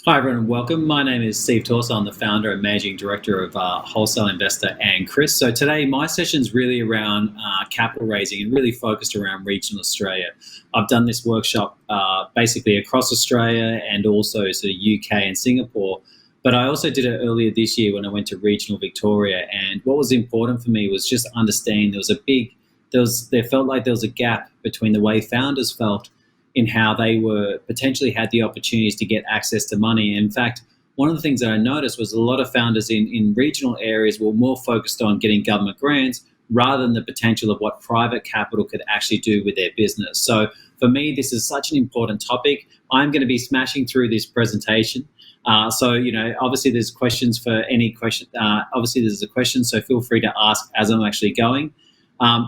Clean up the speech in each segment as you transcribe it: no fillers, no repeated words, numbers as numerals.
Hi everyone and welcome. My name is Steve Torsa. I'm the founder and managing director of Wholesale Investor and Chris. So today my session is really around capital raising and really focused around regional Australia. I've done this workshop basically across Australia and also sort of UK and Singapore. But I also did it earlier this year when I went to regional Victoria. And what was important for me was just understanding there felt like there was a gap between the way founders felt in how they were potentially had the opportunities to get access to money. In fact, one of the things that I noticed was a lot of founders in regional areas were more focused on getting government grants rather than the potential of what private capital could actually do with their business. So for me, this is such an important topic. I'm going to be smashing through this presentation. Obviously there's questions for any question. Obviously there's a question, so feel free to ask as I'm actually going.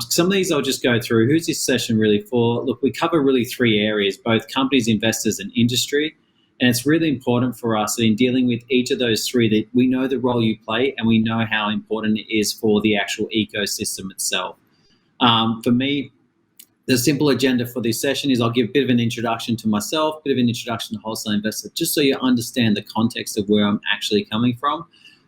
Some of these I'll just go through. Who's this session really for? Look, we cover really three areas, both companies, investors, and industry. And it's really important for us that in dealing with each of those three that we know the role you play and we know how important it is for the actual ecosystem itself. For me, the simple agenda for this session is I'll give a bit of an introduction to myself, a bit of an introduction to Wholesale Investor, just so you understand the context of where I'm actually coming from.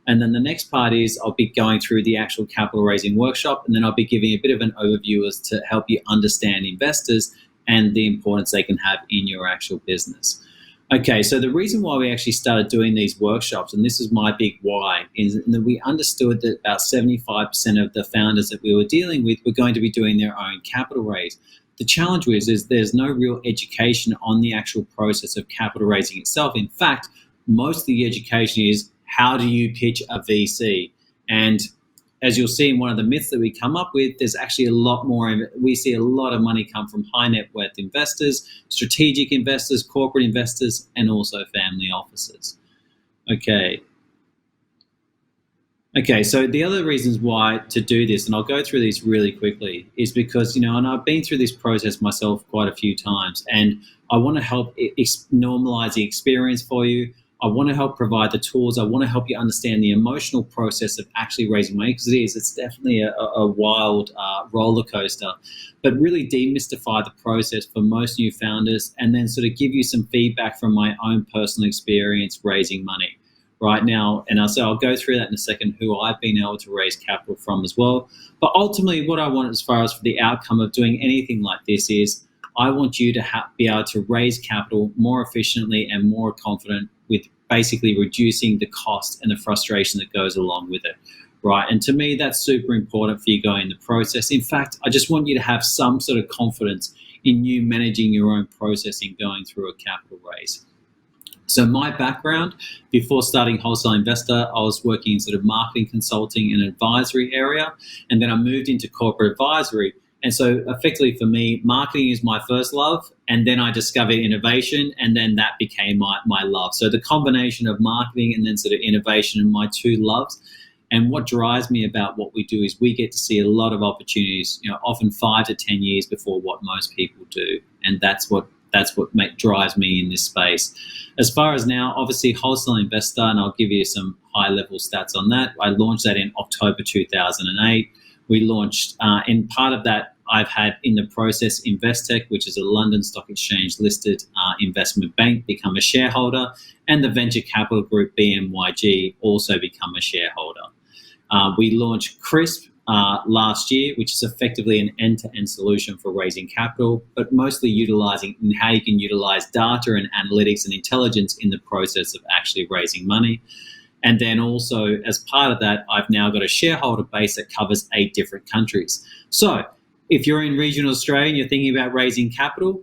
And then the next part is I'll be going through the actual capital raising workshop, and then I'll be giving a bit of an overview as to help you understand investors and the importance they can have in your actual business. Okay, so the reason why we actually started doing these workshops, and this is my big why, is that we understood that about 75% of the founders that we were dealing with were going to be doing their own capital raise. The challenge is there's no real education on the actual process of capital raising itself. In fact, most of the education is how do you pitch a VC? And as you'll see in one of the myths that we come up with, there's actually a lot more. We see a lot of money come from high net worth investors, strategic investors, corporate investors, and also family offices. Okay, so the other reasons why to do this, and I'll go through these really quickly, is because, and I've been through this process myself quite a few times, and I want to help normalize the experience for you. I want to help provide the tools. I want to help you understand the emotional process of actually raising money, because it's definitely a wild roller coaster, but really demystify the process for most new founders and then sort of give you some feedback from my own personal experience raising money right now. And I'll go through that in a second, who I've been able to raise capital from as well. But ultimately what I want as far as for the outcome of doing anything like this is I want you to be able to raise capital more efficiently and more confident, with basically reducing the cost and the frustration that goes along with it, right? And to me, that's super important for you going in the process. In fact, I just want you to have some sort of confidence in you managing your own process in going through a capital raise. So my background, before starting Wholesale Investor, I was working in sort of marketing, consulting and advisory area, and then I moved into corporate advisory. And so effectively for me, marketing is my first love, and then I discovered innovation, and then that became my love. So the combination of marketing and then sort of innovation are my two loves. And what drives me about what we do is we get to see a lot of opportunities, often 5 to 10 years before what most people do. And that's what drives me in this space. As far as now, obviously Wholesale Investor, and I'll give you some high level stats on that. I launched that in October 2008. We launched, in part of that, I've had in the process Investec, which is a London Stock Exchange listed investment bank, become a shareholder, and the venture capital group BMYG also become a shareholder. We launched CRISP last year, which is effectively an end-to-end solution for raising capital, but mostly utilizing in how you can utilize data and analytics and intelligence in the process of actually raising money. And then also, as part of that, I've now got a shareholder base that covers 8 different countries. So if you're in regional Australia and you're thinking about raising capital,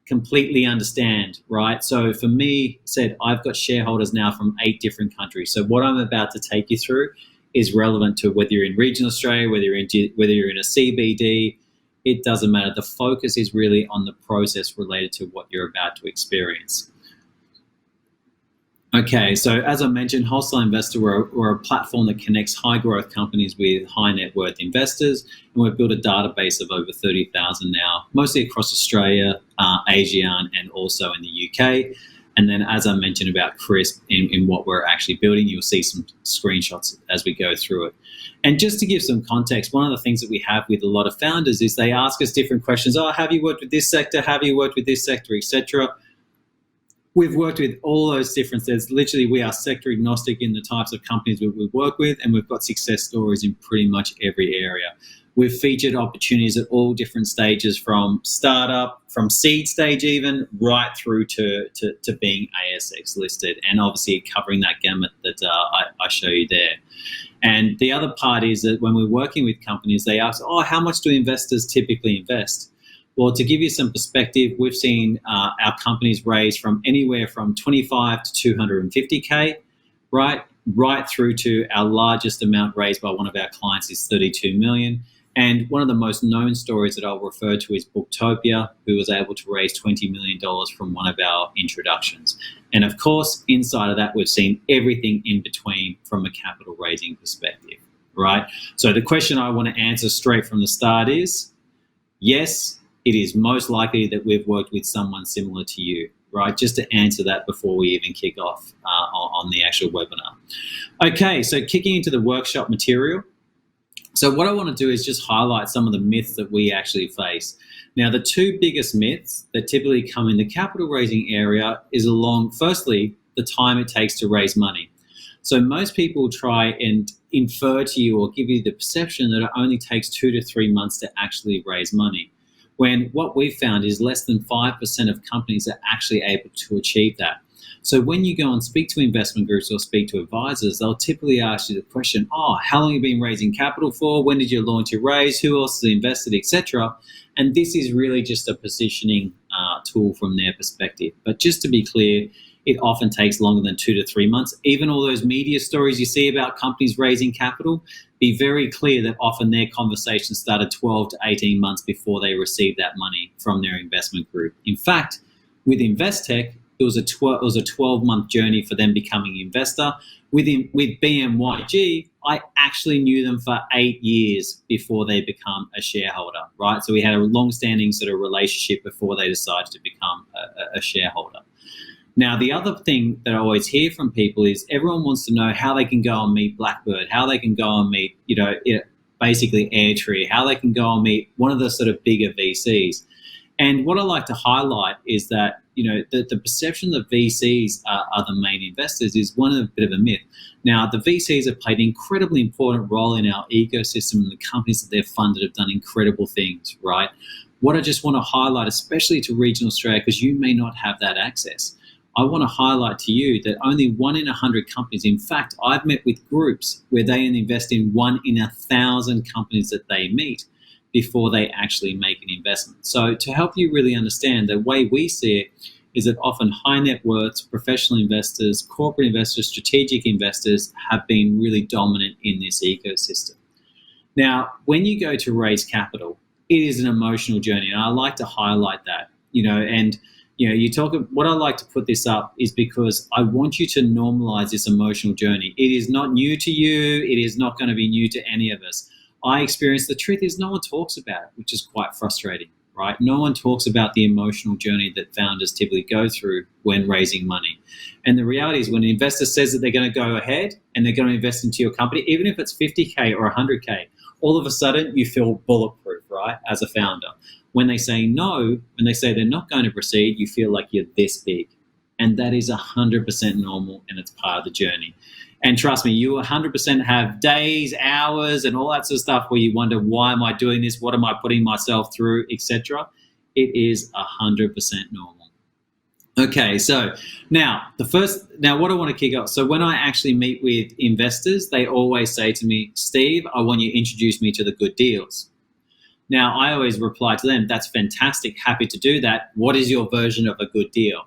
completely understand, right? So for me, I've got shareholders now from 8 different countries. So what I'm about to take you through is relevant to whether you're in regional Australia, whether you're in a CBD, it doesn't matter. The focus is really on the process related to what you're about to experience. Okay, so as I mentioned, Wholesale Investor, we're a platform that connects high growth companies with high net worth investors, and we've built a database of over 30,000 now, mostly across Australia, ASEAN, and also in the UK. And then, as I mentioned about CRISP, in what we're actually building, you'll see some screenshots as we go through it. And just to give some context, one of the things that we have with a lot of founders is they ask us different questions. Oh, have you worked with this sector? Have you worked with this sector, etc.? We've worked with all those different, there's literally, we are sector agnostic in the types of companies we work with, and we've got success stories in pretty much every area. We've featured opportunities at all different stages, from startup, from seed stage even, right through to being ASX listed, and obviously covering that gamut that I show you there. And the other part is that when we're working with companies, they ask, oh, how much do investors typically invest? Well, to give you some perspective, we've seen our companies raise from anywhere from 25 to 250K, right through to our largest amount raised by one of our clients is 32 million. And one of the most known stories that I'll refer to is Booktopia, who was able to raise $20 million from one of our introductions. And of course, inside of that, we've seen everything in between from a capital raising perspective, right? So the question I want to answer straight from the start is, yes, it is most likely that we've worked with someone similar to you, right? Just to answer that before we even kick off on the actual webinar. Okay, so kicking into the workshop material. So what I want to do is just highlight some of the myths that we actually face. Now, the two biggest myths that typically come in the capital raising area is firstly, the time it takes to raise money. So most people try and infer to you or give you the perception that it only takes 2 to 3 months to actually raise money, when what we've found is less than 5% of companies are actually able to achieve that. So when you go and speak to investment groups or speak to advisors, they'll typically ask you the question, oh, how long have you been raising capital for? When did you launch your raise? Who else has invested, etc.? And this is really just a positioning tool from their perspective. But just to be clear, it often takes longer than 2 to 3 months. Even all those media stories you see about companies raising capital, be very clear that often their conversations started 12 to 18 months before they received that money from their investment group. In fact, with Investec, it was a 12-month journey for them becoming an investor. With BMYG, I actually knew them for 8 years before they become a shareholder, right? So we had a long-standing sort of relationship before they decided to become a shareholder. Now, the other thing that I always hear from people is everyone wants to know how they can go and meet BLACKBIRD, how they can go and meet, basically Airtree, how they can go and meet one of the sort of bigger VCs. And what I like to highlight is that, the perception that VCs are the main investors is a bit of a myth. Now, the VCs have played an incredibly important role in our ecosystem, and the companies that they've funded have done incredible things, right? What I just want to highlight, especially to regional Australia, because you may not have that access, I want to highlight to you that only 1 in 100 companies, in fact, I've met with groups where they invest in 1 in 1,000 companies that they meet before they actually make an investment. So to help you really understand, the way we see it is that often high net worths, professional investors, corporate investors, strategic investors have been really dominant in this ecosystem. Now, when you go to raise capital, it is an emotional journey, and I like to highlight that, what I like to put this up is because I want you to normalize this emotional journey. It is not new to you. It is not going to be new to any of us. I experience, the truth is no one talks about it, which is quite frustrating, right? No one talks about the emotional journey that founders typically go through when raising money. And the reality is when an investor says that they're going to go ahead and they're going to invest into your company, even if it's 50K or 100K, all of a sudden you feel bulletproof, right, as a founder. When they say no, when they say they're not going to proceed, you feel like you're this big. And that is 100% normal, and it's part of the journey. And trust me, you 100% have days, hours, and all that sort of stuff where you wonder, why am I doing this? What am I putting myself through, etc. It is 100% normal. Okay, so now what I want to kick off. So when I actually meet with investors, they always say to me, Steve, I want you to introduce me to the good deals. Now, I always reply to them, that's fantastic, happy to do that. What is your version of a good deal?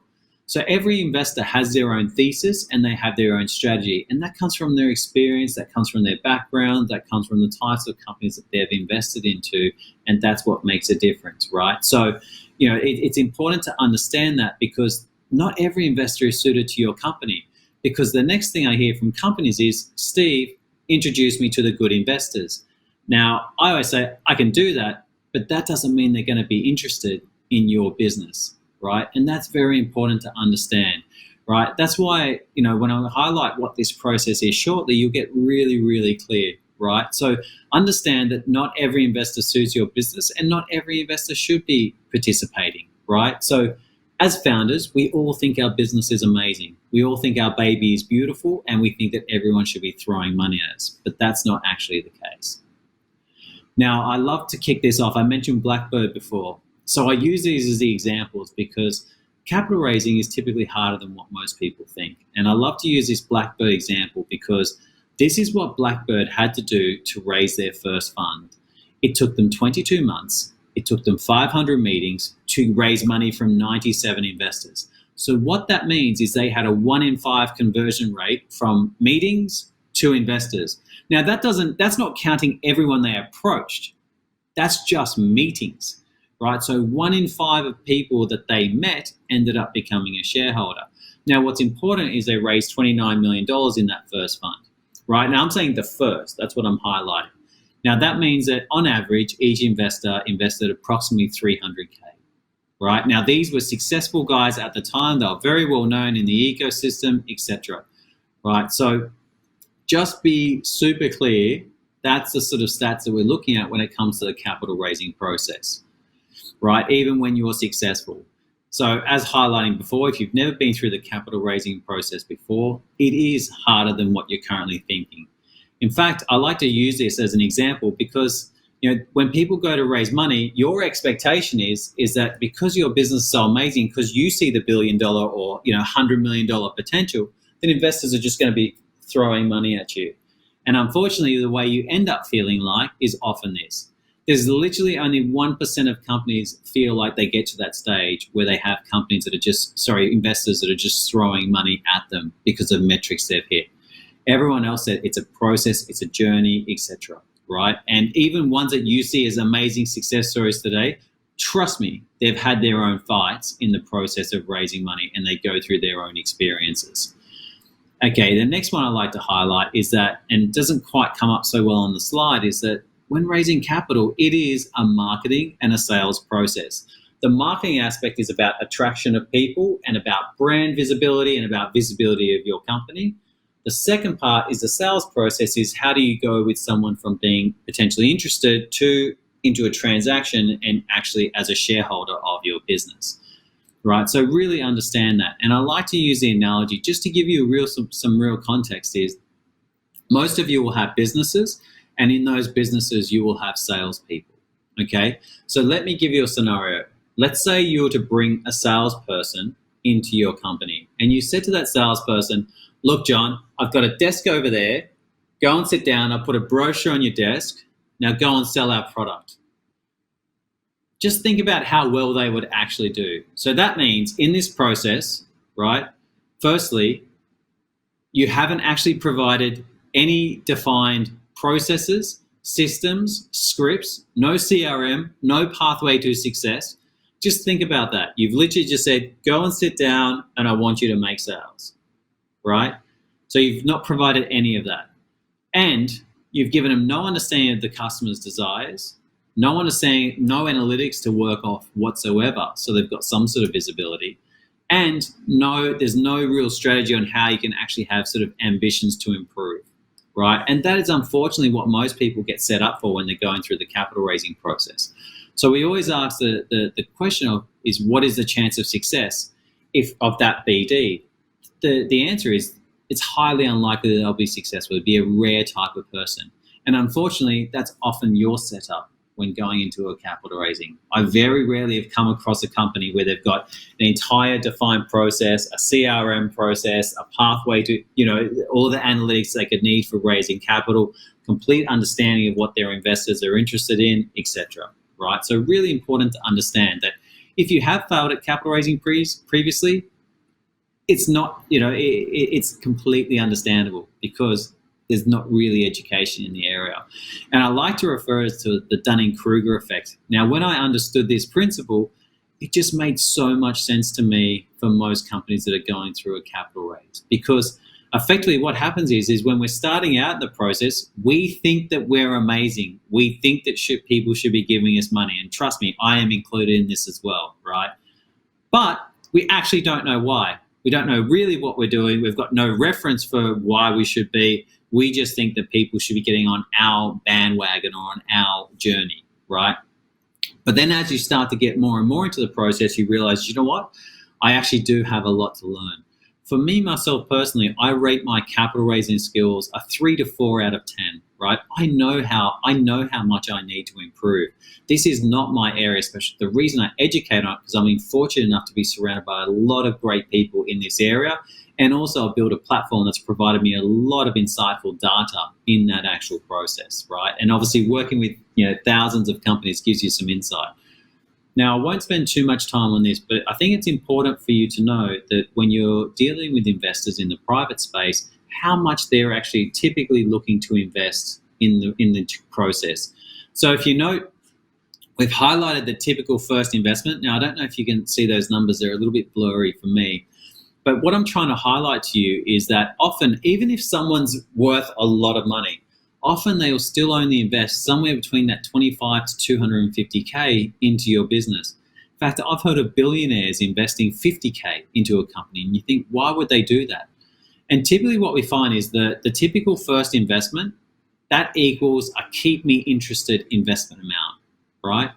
So every investor has their own thesis and they have their own strategy. And that comes from their experience, that comes from their background, that comes from the types of companies that they've invested into. And that's what makes a difference, right? So, it's important to understand that, because not every investor is suited to your company. Because the next thing I hear from companies is, Steve, introduce me to the good investors. Now, I always say I can do that, but that doesn't mean they're going to be interested in your business. Right? And that's very important to understand, right? That's why, when I highlight what this process is shortly, you'll get really, really clear, right? So understand that not every investor suits your business and not every investor should be participating, right? So As founders, we all think our business is amazing. We all think our baby is beautiful, and we think that everyone should be throwing money at us, but that's not actually the case. Now, I love to kick this off. I mentioned BLACKBIRD before. So I use these as the examples because capital raising is typically harder than what most people think. And I love to use this BLACKBIRD example because this is what BLACKBIRD had to do to raise their first fund. It took them 22 months. It took them 500 meetings to raise money from 97 investors. So what that means is they had a 1 in 5 conversion rate from meetings to investors. Now that's not counting everyone they approached. That's just meetings, right? So 1 in 5 of people that they met ended up becoming a shareholder. Now what's important is they raised $29 million in that first fund, right? Now I'm saying the first, that's what I'm highlighting. Now that means that on average, each investor invested approximately $300K, right? Now these were successful guys at the time. They were very well known in the ecosystem, etc., right? So just be super clear, that's the sort of stats that we're looking at when it comes to the capital raising process, right? Even when you're successful. So as highlighting before, if you've never been through the capital raising process before, it is harder than what you're currently thinking. In fact, I like to use this as an example because when people go to raise money, your expectation is that because your business is so amazing, because you see the $1 billion or $100 million potential, then investors are just going to be throwing money at you. And unfortunately, the way you end up feeling like is often this. There's literally only 1% of companies feel like they get to that stage where they have companies that are investors that are just throwing money at them because of metrics they've hit. Everyone else said it's a process, it's a journey, etc., right? And even ones that you see as amazing success stories today, trust me, they've had their own fights in the process of raising money and they go through their own experiences. Okay, the next one I like to highlight is that, and it doesn't quite come up so well on the slide, is that when raising capital, it is a marketing and a sales process. The marketing aspect is about attraction of people and about brand visibility and about visibility of your company. The second part is the sales process is how do you go with someone from being potentially interested into a transaction and actually as a shareholder of your business. Right, so really understand that. And I like to use the analogy just to give you some real context is most of you will have businesses and in those businesses you will have salespeople, okay? So let me give you a scenario. Let's say you were to bring a salesperson into your company and you said to that salesperson, look, John, I've got a desk over there. Go and sit down. I'll put a brochure on your desk. Now go and sell our product. Just think about how well they would actually do. So that means in this process, right, firstly, you haven't actually provided any defined processes, systems, scripts, no CRM, no pathway to success. Just think about that. You've literally just said, go and sit down and I want you to make sales, right? So you've not provided any of that. And you've given them no understanding of the customer's desires, no analytics to work off whatsoever, so they've got some sort of visibility. And there's no real strategy on how you can actually have sort of ambitions to improve, right? And that is unfortunately what most people get set up for when they're going through the capital raising process. So we always ask the question of is what is the chance of success of that BD? The answer is it's highly unlikely that they'll be successful. It'd be a rare type of person. And unfortunately, that's often your setup when going into a capital raising. I very rarely have come across a company where they've got an entire defined process, a CRM process, a pathway to, all the analytics they could need for raising capital, complete understanding of what their investors are interested in, etc. Right? So really important to understand that if you have failed at capital raising previously, it's not, it's completely understandable because there's not really education in the area. And I like to refer to the Dunning-Kruger effect. Now, when I understood this principle, it just made so much sense to me for most companies that are going through a capital raise. Because effectively what happens is when we're starting out in the process, we think that we're amazing. We think that people should be giving us money. And trust me, I am included in this as well, right? But we actually don't know why. We don't know really what we're doing. We've got no reference for why we should be. We just think that people should be getting on our bandwagon or on our journey, right? But then as you start to get more and more into the process, you realize, you know what? I actually do have a lot to learn. For me, myself personally, I rate my capital raising skills a 3 to 4 out of 10, right? I know how much I need to improve. This is not my area, especially the reason I educate on it, because I've been fortunate enough to be surrounded by a lot of great people in this area. And also I've built a platform that's provided me a lot of insightful data in that actual process, right? And obviously working with thousands of companies gives you some insight. Now, I won't spend too much time on this, but I think it's important for you to know that when you're dealing with investors in the private space, how much they're actually typically looking to invest in the process. So if you note, we've highlighted the typical first investment. Now, I don't know if you can see those numbers. They're a little bit blurry for me. But what I'm trying to highlight to you is that often, even if someone's worth a lot of money, often they will still only invest somewhere between that 25 to 250K into your business. In fact, I've heard of billionaires investing 50K into a company, and you think, why would they do that? And typically what we find is that the typical first investment, that equals a keep me interested investment amount, right?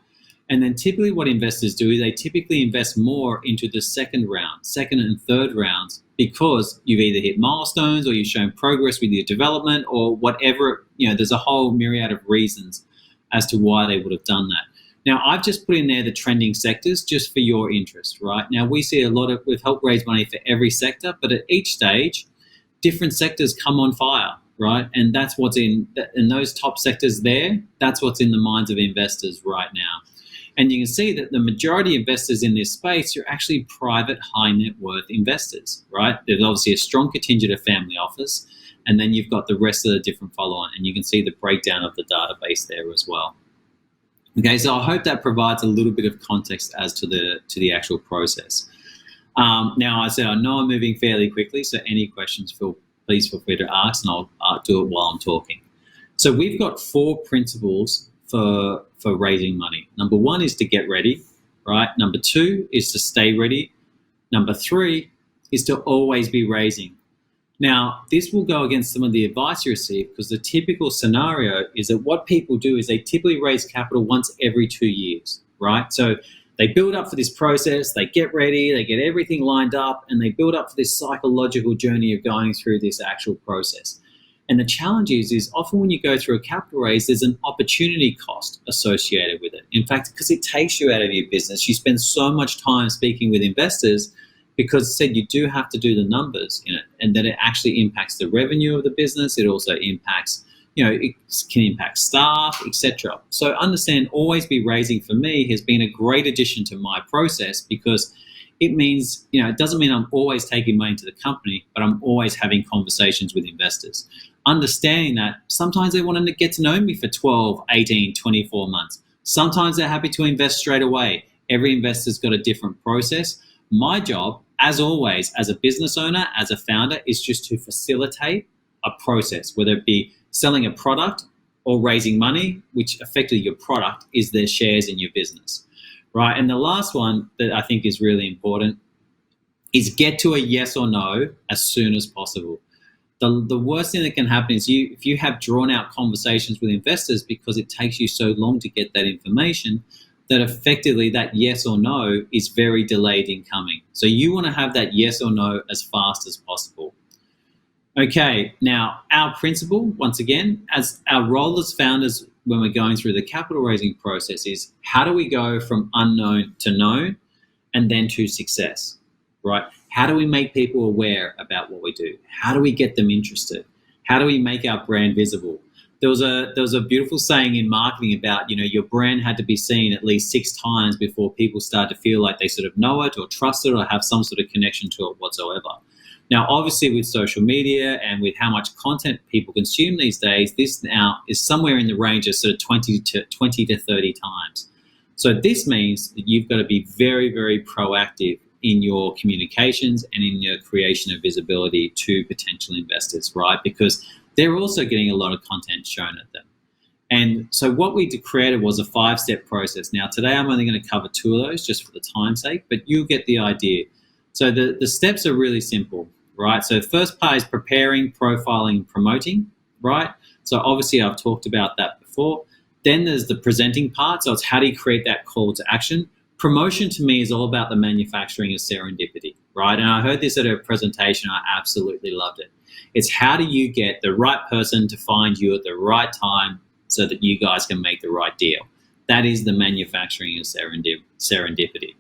And then typically what investors do is they typically invest more into the second and third rounds, because you've either hit milestones or you've shown progress with your development or whatever. There's a whole myriad of reasons as to why they would have done that. Now, I've just put in there the trending sectors just for your interest, right? Now, we see we've helped raise money for every sector, but at each stage, different sectors come on fire, right? And that's what's in those top sectors there, that's what's in the minds of investors right now. And you can see that the majority of investors in this space are actually private high net worth investors, right? There's obviously a strong contingent of family office, and then you've got the rest of the different follow-on, and you can see the breakdown of the database there as well. Okay, so I hope that provides a little bit of context as to the actual process. Now, I said I know I'm moving fairly quickly, so any questions, please feel free to ask, and I'll do it while I'm talking. So we've got 4 principles for raising money. Number 1 is to get ready, right? Number 2 is to stay ready. Number 3 is to always be raising. Now, this will go against some of the advice you receive, because the typical scenario is that what people do is they typically raise capital once every 2 years, right? So they build up for this process, they get ready, they get everything lined up, and they build up for this psychological journey of going through this actual process. And the challenge is often when you go through a capital raise, there's an opportunity cost associated with it. In fact, because it takes you out of your business, you spend so much time speaking with investors because, said, you do have to do the numbers in it, and that it actually impacts the revenue of the business. It also impacts, it can impact staff, etc. So understand, always be raising for me has been a great addition to my process, because it means, it doesn't mean I'm always taking money to the company, but I'm always having conversations with investors. Understanding that sometimes they want to get to know me for 12, 18, 24 months. Sometimes they're happy to invest straight away. Every investor's got a different process. My job, as always, as a business owner, as a founder, is just to facilitate a process, whether it be selling a product or raising money, which effectively your product is their shares in your business, right? And the last one that I think is really important is get to a yes or no as soon as possible. The worst thing that can happen is if you have drawn out conversations with investors because it takes you so long to get that information, that effectively that yes or no is very delayed in coming. So you want to have that yes or no as fast as possible. Okay, now our principle, once again, as our role as founders when we're going through the capital raising process, is how do we go from unknown to known and then to success, right? How do we make people aware about what we do? How do we get them interested? How do we make our brand visible? There was a beautiful saying in marketing about, your brand had to be seen at least 6 times before people start to feel like they sort of know it or trust it or have some sort of connection to it whatsoever. Now, obviously with social media and with how much content people consume these days, this now is somewhere in the range of sort of 20 to 30 times. So this means that you've got to be very, very proactive in your communications and in your creation of visibility to potential investors, right? Because they're also getting a lot of content shown at them. And so what we created was a 5-step process. Now, today I'm only going to cover 2 of those just for the time's sake, but you'll get the idea. So the steps are really simple, right? So the first part is preparing, profiling, promoting, right? So obviously I've talked about that before. Then there's the presenting part. So it's how do you create that call to action? promotion to me is all about the manufacturing of serendipity, right? And I heard this at a presentation. I absolutely loved it. It's how do you get the right person to find you at the right time so that you guys can make the right deal? That is the manufacturing of serendipity.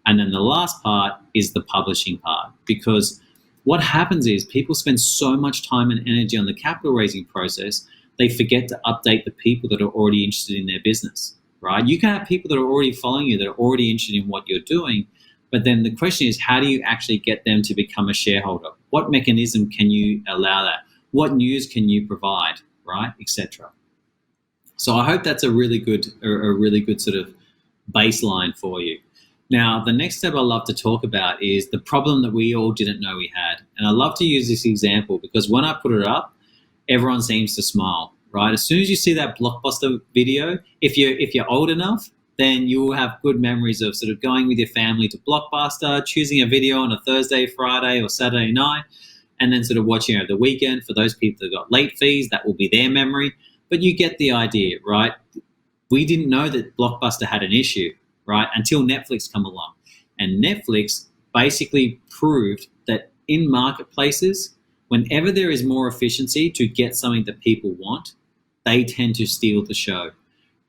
And then the last part is the publishing part, because what happens is people spend so much time and energy on the capital raising process, they forget to update the people that are already interested in their business, right? You can have people that are already following you, that are already interested in what you're doing, but then the question is, how do you actually get them to become a shareholder? What mechanism can you allow that? What news can you provide, right, etc. So I hope that's a really good sort of baseline for you. Now, the next step I love to talk about is the problem that we all didn't know we had. And I love to use this example because when I put it up, everyone seems to smile, right? As soon as you see that Blockbuster video, if you're old enough, then you will have good memories of sort of going with your family to Blockbuster, choosing a video on a Thursday, Friday, or Saturday night, and then sort of watching over the weekend. For those people that got late fees, that will be their memory. But you get the idea, right? We didn't know that Blockbuster had an issue, right, until Netflix come along. And Netflix basically proved that in marketplaces, whenever there is more efficiency to get something that people want, they tend to steal the show,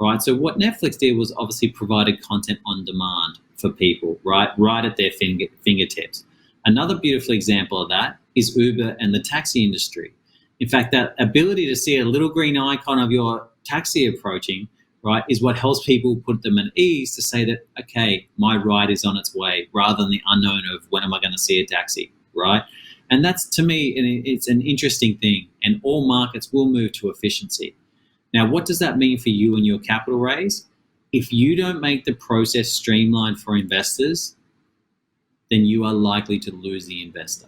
right? So what Netflix did was obviously provided content on demand for people, right at their fingertips. Another beautiful example of that is Uber and the taxi industry. In fact, that ability to see a little green icon of your taxi approaching, right, is what helps people put them at ease to say that, okay, my ride is on its way, rather than the unknown of when am I going to see a taxi, right? And that's, to me, it's an interesting thing, and all markets will move to efficiency. Now, what does that mean for you and your capital raise? If you don't make the process streamlined for investors, then you are likely to lose the investor.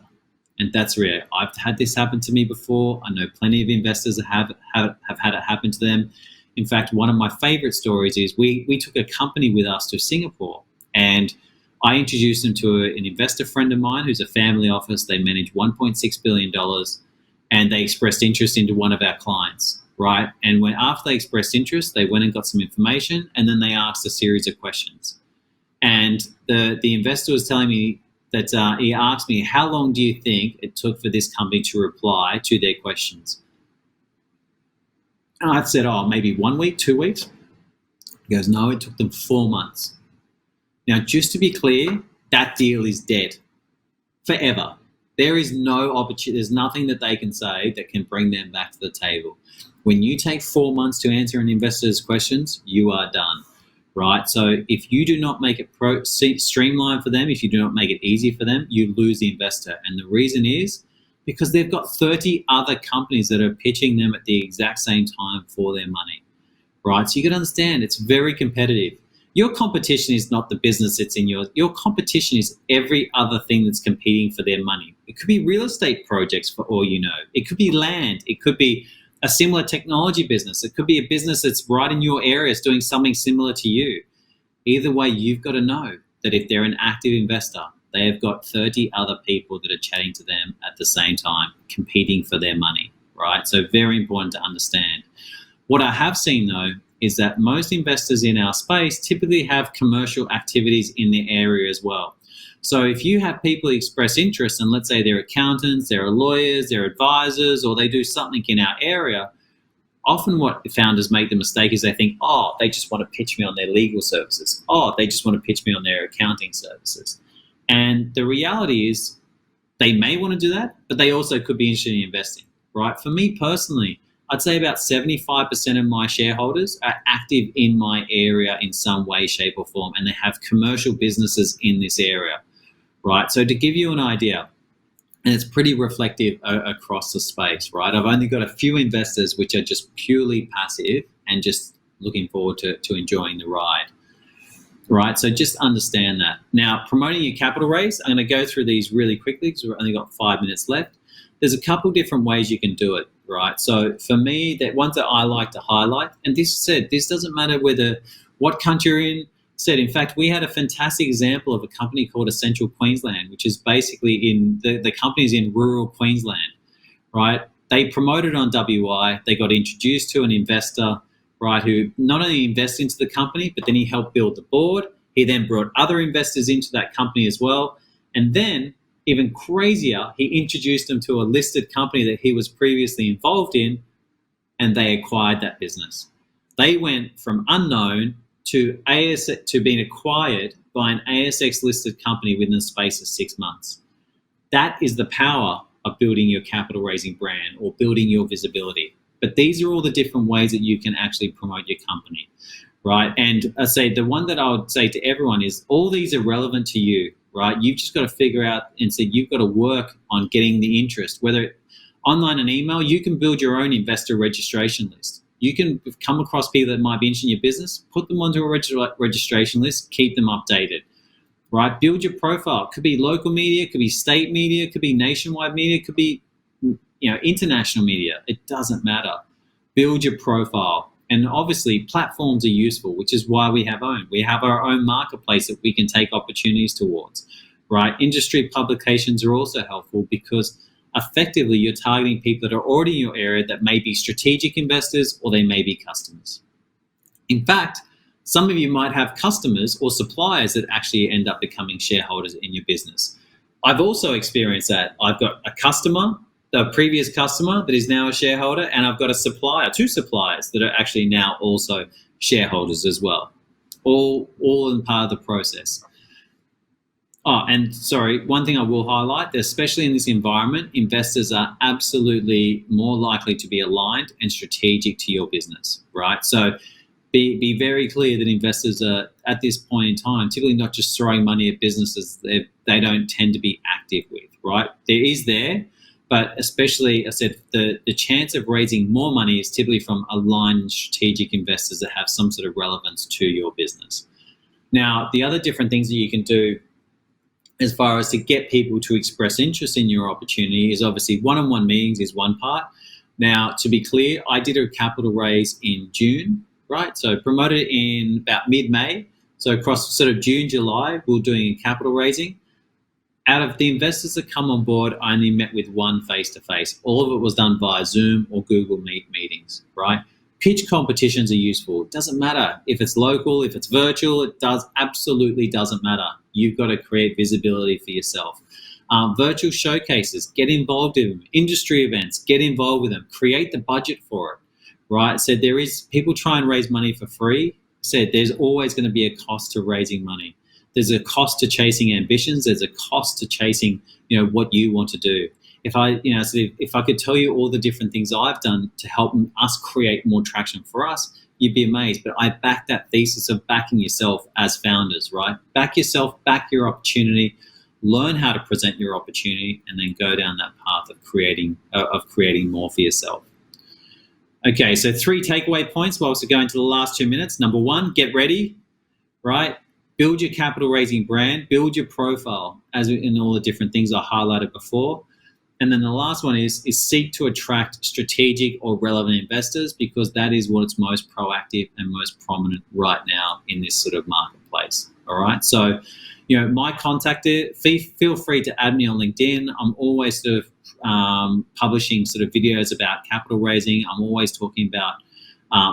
And that's rare. I've had this happen to me before. I know plenty of investors have had it happen to them. In fact, one of my favorite stories is we took a company with us to Singapore, and I introduced them to an investor friend of mine who's a family office. They manage $1.6 billion, and they expressed interest into one of our clients, right? And after they expressed interest, they went and got some information, and then they asked a series of questions. And the investor was telling me that he asked me, how long do you think it took for this company to reply to their questions? And I said, maybe 1 week, 2 weeks. He goes, no, it took them 4 months. Now, just to be clear, that deal is dead forever. There is no opportunity. There's nothing that they can say that can bring them back to the table. When you take 4 months to answer an investor's questions, you are done, right? So if you do not make it streamlined for them, if you do not make it easy for them, you lose the investor. And the reason is because they've got 30 other companies that are pitching them at the exact same time for their money, right? So you can understand it's very competitive. Your competition is not the business that's in yours. Your competition is every other thing that's competing for their money. It could be real estate projects for all you know. It could be land. It could be a similar technology business. It could be a business that's right in your areas doing something similar to you. Either way, you've got to know that if they're an active investor, they have got 30 other people that are chatting to them at the same time, competing for their money, right? So very important to understand. What I have seen, though, is that most investors in our space typically have commercial activities in their area as well. So if you have people express interest, and let's say they're accountants, they're lawyers, they're advisors, or they do something in our area, often what founders make the mistake is they think, they just want to pitch me on their legal services. They just want to pitch me on their accounting services. And the reality is they may want to do that, but they also could be interested in investing, right? For me personally, I'd say about 75% of my shareholders are active in my area in some way, shape, or form, and they have commercial businesses in this area, right? So to give you an idea, and it's pretty reflective across the space, right? I've only got a few investors which are just purely passive and just looking forward to enjoying the ride, right? So just understand that. Now, promoting your capital raise, I'm going to go through these really quickly because we've only got 5 minutes left. There's a couple different ways you can do it, right? So for me, that ones that I like to highlight, and this doesn't matter what country you're in. In fact, we had a fantastic example of a company called Essential Queensland, which is basically the company's in rural Queensland, right? They promoted on WI. They got introduced to an investor, right, who not only invested into the company, but then he helped build the board. He then brought other investors into that company as well. And then, even crazier, he introduced them to a listed company that he was previously involved in, and they acquired that business. They went from unknown to being acquired by an ASX listed company within the space of 6 months. That is the power of building your capital raising brand or building your visibility. But these are all the different ways that you can actually promote your company, right? And I say the one that I would say to everyone is all these are relevant to you, right? You've just got to figure out and say you've got to work on getting the interest, whether online and email. You can build your own investor registration list. You can come across people that might be interested in your business, put them onto a registration list, keep them updated, right? Build your profile. It could be local media, it could be state media, it could be nationwide media, it could be international media. It doesn't matter. Build your profile. And obviously platforms are useful, which is why we have our own marketplace that we can take opportunities towards, right? Industry publications are also helpful because effectively you're targeting people that are already in your area that may be strategic investors or they may be customers. In fact, some of you might have customers or suppliers that actually end up becoming shareholders in your business. I've also experienced that. I've got a customer, a previous customer that is now a shareholder, and I've got a supplier, 2 suppliers that are actually now also shareholders as well, all in part of the process. Oh, and sorry, one thing I will highlight, especially in this environment, investors are absolutely more likely to be aligned and strategic to your business, right? So be very clear that investors are, at this point in time, typically not just throwing money at businesses they don't tend to be active with, right? There is there, but especially, I said, the chance of raising more money is typically from aligned strategic investors that have some sort of relevance to your business. Now, the other different things that you can do as far as to get people to express interest in your opportunity is obviously one-on-one meetings is one part. Now, to be clear, I did a capital raise in June, right? So promoted in about mid-May. So across sort of June, July, we were doing a capital raising. Out of the investors that come on board, I only met with one face-to-face. All of it was done via Zoom or Google Meet meetings, right? Pitch competitions are useful. It doesn't matter if it's local, if it's virtual, absolutely doesn't matter. You've got to create visibility for yourself. Virtual showcases, get involved in them. Industry events, get involved with them. Create the budget for it, right? So people try and raise money for free. There's always going to be a cost to raising money. There's a cost to chasing ambitions. There's a cost to chasing, what you want to do. If I could tell you all the different things I've done to help us create more traction for us, you'd be amazed. But I back that thesis of backing yourself as founders, right? Back yourself, back your opportunity, learn how to present your opportunity, and then go down that path of creating more for yourself. Okay, so 3 takeaway points whilst we're going to the last 2 minutes. Number 1, get ready, right? Build your capital raising brand, build your profile, as in all the different things I highlighted before. And then the last one is seek to attract strategic or relevant investors, because that is what's most proactive and most prominent right now in this sort of marketplace. All right. So, my contact, feel free to add me on LinkedIn. I'm always sort of publishing sort of videos about capital raising. I'm always talking about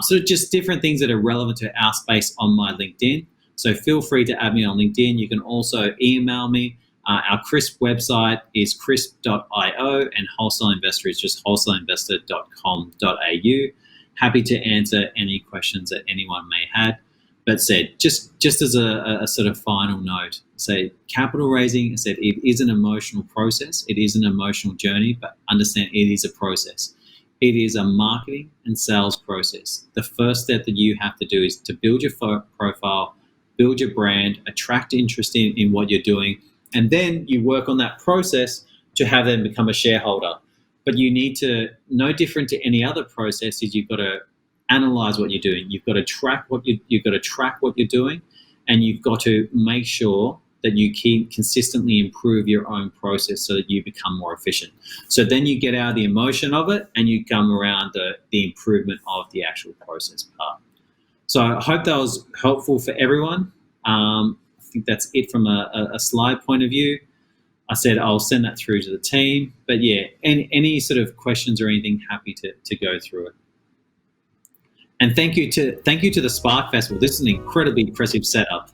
sort of just different things that are relevant to our space on my LinkedIn. So feel free to add me on LinkedIn. You can also email me. Our CRISP website is crisp.io, and Wholesale Investor is just wholesaleinvestor.com.au. Happy to answer any questions that anyone may have. But just as a sort of final note, capital raising, it is an emotional process. It is an emotional journey, but understand it is a process. It is a marketing and sales process. The first step that you have to do is to build your profile, build your brand, attract interest in what you're doing, and then you work on that process to have them become a shareholder. But you need to, no different to any other process, is you've got to analyze what you're doing. You've got to track what you're doing, and you've got to make sure that you keep consistently improve your own process so that you become more efficient. So then you get out of the emotion of it and you come around the improvement of the actual process part. So I hope that was helpful for everyone. I think that's it from a slide point of view. I'll send that through to the team. But yeah, any sort of questions or anything, happy to go through it. And thank you to the Spark Festival. This is an incredibly impressive setup.